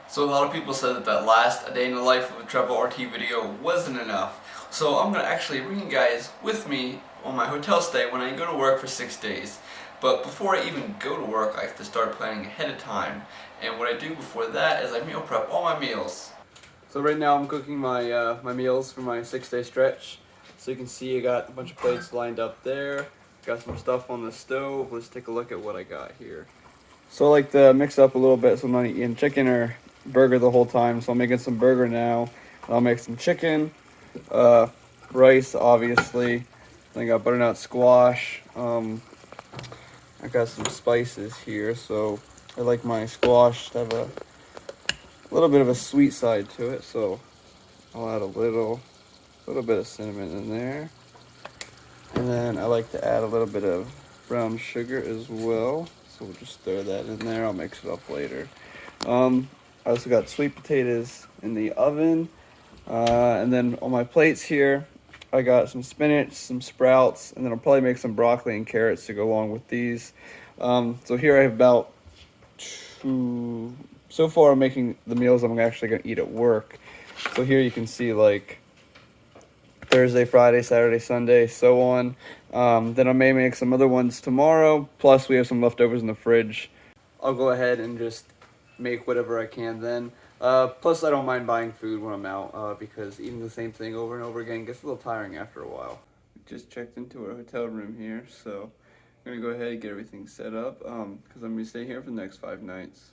So a lot of people said that that last A Day in the Life of a Travel RT video wasn't enough. So I'm going to actually bring you guys with me on my hotel stay when I go to work for 6 days. But before I even go to work, I have to start planning ahead of time. And what I do before that is I meal prep all my meals. So right now I'm cooking my my meals for my 6-day stretch. So you can see I got a bunch of plates lined up there. Got some stuff on the stove. Let's take a look at what I got here. So I like to mix up a little bit so I'm not eating chicken or burger the whole time. So I'm making some burger now. I'll make some chicken, rice obviously. Then I got butternut squash. I got some spices here, so I like my squash to have a little bit of a sweet side to it. So I'll add a little bit of cinnamon in there. And then I like to add a little bit of brown sugar as well. So we'll just throw that in there. I'll mix it up later. I also got sweet potatoes in the oven. And then on my plates here, I got some spinach, some sprouts, and then I'll probably make some broccoli and carrots to go along with these. So here I have about two. So far I'm making the meals I'm actually going to eat at work. So here you can see like Thursday, Friday, Saturday, Sunday, so on. Then I may make some other ones tomorrow. Plus we have some leftovers in the fridge. I'll go ahead and just make whatever I can then. Plus I don't mind buying food when I'm out because eating the same thing over and over again gets a little tiring after a while. Just checked into our hotel room here, so I'm going to go ahead and get everything set up because I'm going to stay here for the next 5 nights.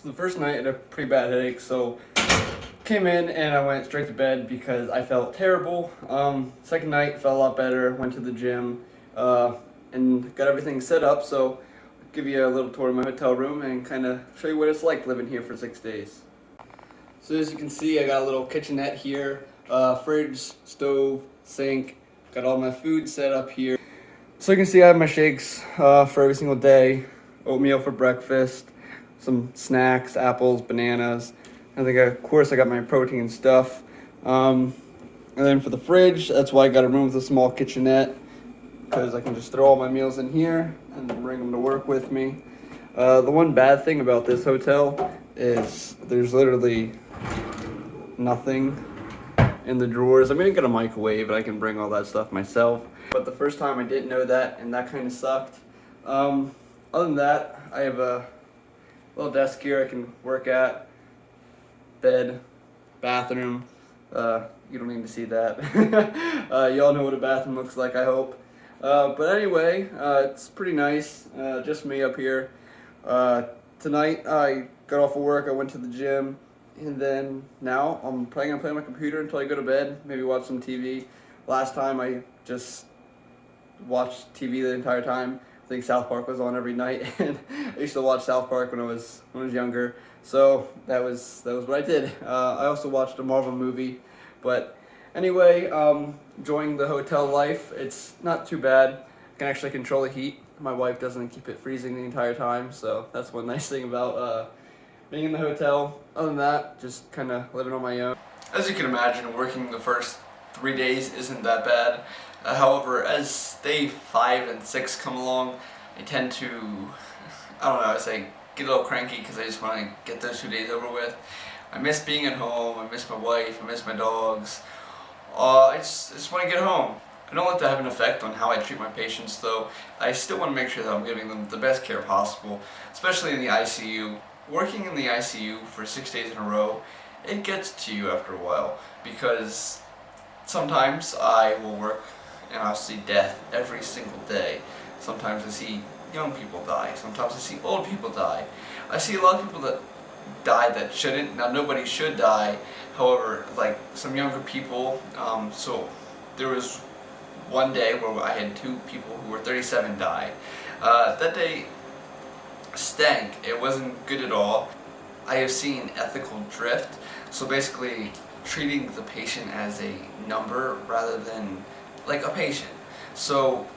So the first night I had a pretty bad headache, so came in and I went straight to bed because I felt terrible. Second night felt a lot better, went to the gym and got everything set up, so I'll give you a little tour of my hotel room and kind of show you what it's like living here for 6 days. So as you can see, I got a little kitchenette here, fridge, stove, sink, got all my food set up here. So you can see I have my shakes for every single day, oatmeal for breakfast, some snacks, apples, bananas. I think, of course, I got my protein stuff. And then for the fridge, that's why I got a room with a small kitchenette, because I can just throw all my meals in here and bring them to work with me. The one bad thing about this hotel is there's literally nothing in the drawers. I'm gonna get a microwave, but I can bring all that stuff myself. But the first time I didn't know that, and that kind of sucked. Other than that, I have a little desk here I can work at, bed, bathroom. You don't need to see that. You all know what a bathroom looks like, I hope. But anyway, it's pretty nice. Just me up here. Tonight I got off of work, I went to the gym, and then now I'm probably gonna play on my computer until I go to bed, maybe watch some TV. Last time I just watched TV the entire time. I think South Park was on every night, and I used to watch South Park when I was younger. So that was what I did. I also watched a Marvel movie, but anyway, enjoying the hotel life. It's not too bad. I can actually control the heat. My wife doesn't keep it freezing the entire time, so that's one nice thing about being in the hotel. Other than that, just kind of living on my own. As you can imagine, working the first 3 days isn't that bad. However, as day 5 and 6 come along, I tend to, I don't know, I say get a little cranky because I just want to get those 2 days over with. I miss being at home, I miss my wife, I miss my dogs. I just want to get home. I don't let that have an effect on how I treat my patients though. I still want to make sure that I'm giving them the best care possible, especially in the ICU. Working in the ICU for 6 days in a row, it gets to you after a while because sometimes I will work and I'll see death every single day. Sometimes I see young people die. Sometimes I see old people die. I see a lot of people that die that shouldn't. Now nobody should die. However, like some younger people, so there was one day where I had 2 people who were 37 die. That day stank. It wasn't good at all. I have seen ethical drift. So basically treating the patient as a number rather than like a patient. So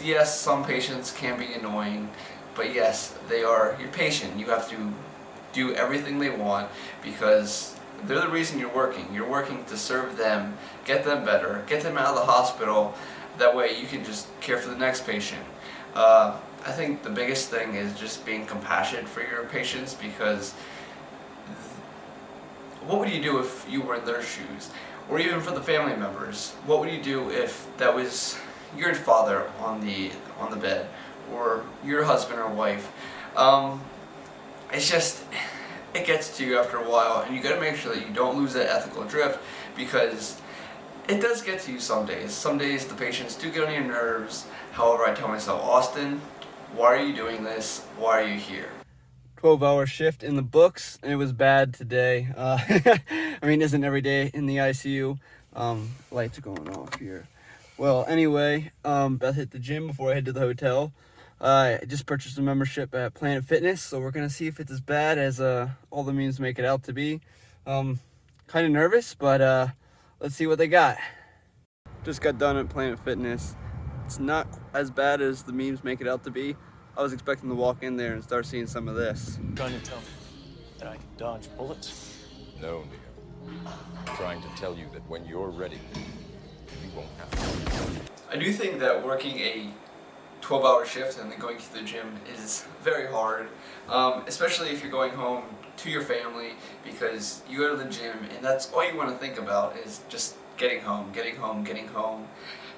yes, some patients can be annoying, but yes, they are your patient. You have to do everything they want because they're the reason you're working. You're working to serve them, get them better, get them out of the hospital. That way you can just care for the next patient. I think the biggest thing is just being compassionate for your patients, because what would you do if you were in their shoes? Or even for the family members, what would you do if that was your father on the bed, or your husband or wife? It's just, it gets to you after a while, and you got to make sure that you don't lose that ethical drift, because it does get to you some days. Some days the patients do get on your nerves. However, I tell myself, Austin, why are you doing this? Why are you here? 12-hour shift in the books, and it was bad today. I mean, isn't every day in the ICU. Lights are going off here. Well, anyway, Beth hit the gym before I head to the hotel. I just purchased a membership at Planet Fitness, so we're gonna see if it's as bad as all the memes make it out to be. Kind of nervous, but let's see what they got. Just got done at Planet Fitness. It's not as bad as the memes make it out to be. I was expecting to walk in there and start seeing some of this. Trying to tell me that I can dodge bullets? No, Neo. I'm trying to tell you that when you're ready, you won't have to. I do think that working a 12-hour shift and then going to the gym is very hard, especially if you're going home to your family, because you go to the gym and that's all you want to think about is just getting home, getting home, getting home.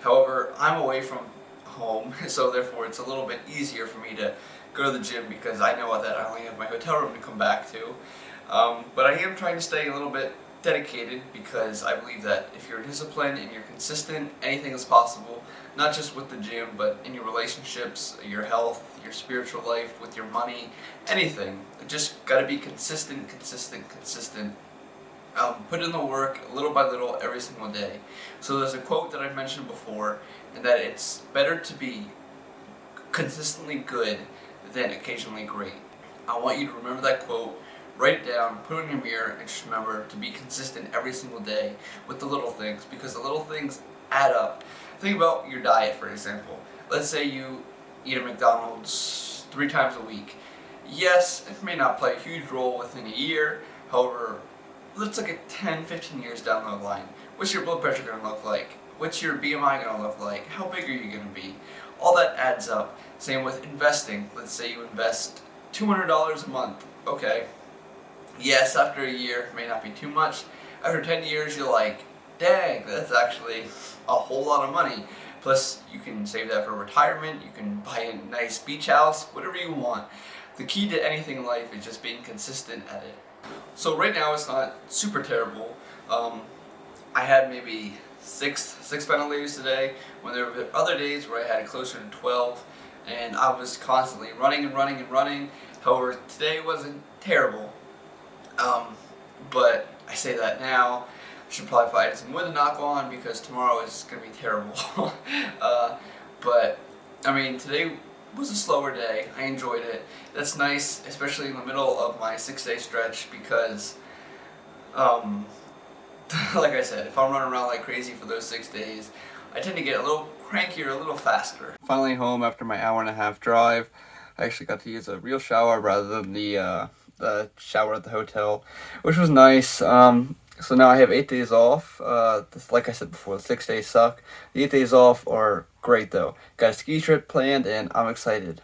However, I'm away from home, so therefore it's a little bit easier for me to go to the gym because I know that I only have my hotel room to come back to. But I am trying to stay a little bit dedicated, because I believe that if you're disciplined and you're consistent, anything is possible, not just with the gym, but in your relationships, your health, your spiritual life, with your money, anything. Just gotta be consistent. Put in the work little by little every single day. So there's a quote that I've mentioned before, and that it's better to be consistently good than occasionally great. I want you to remember that quote, write it down, put it in your mirror, and just remember to be consistent every single day with the little things, because the little things add up. Think about your diet, for example. Let's say you eat at McDonald's 3 times a week. Yes, it may not play a huge role within a year. However, let's look at 10, 15 years down the line. What's your blood pressure going to look like? What's your BMI going to look like? How big are you going to be? All that adds up. Same with investing. Let's say you invest $200 a month. Okay. Yes, after a year, it may not be too much. After 10 years, you're like, dang, that's actually a whole lot of money. Plus, you can save that for retirement. You can buy a nice beach house, whatever you want. The key to anything in life is just being consistent at it. So right now, it's not super terrible. I had maybe six ventilators today, when there were other days where I had it closer to 12, and I was constantly running. However, today wasn't terrible. But I say that now. I should probably find some wood to knock on, because tomorrow is going to be terrible. But I mean, today was a slower day. I enjoyed it. That's nice, especially in the middle of my 6-day stretch, because like I said, if I'm running around like crazy for those 6 days, I tend to get a little crankier, a little faster. Finally home after my 1.5-hour drive. I actually got to use a real shower rather than the shower at the hotel, which was nice. So now I have 8 days off. Like I said before, the 6 days suck. The 8 days off are great though. Got a ski trip planned, and I'm excited.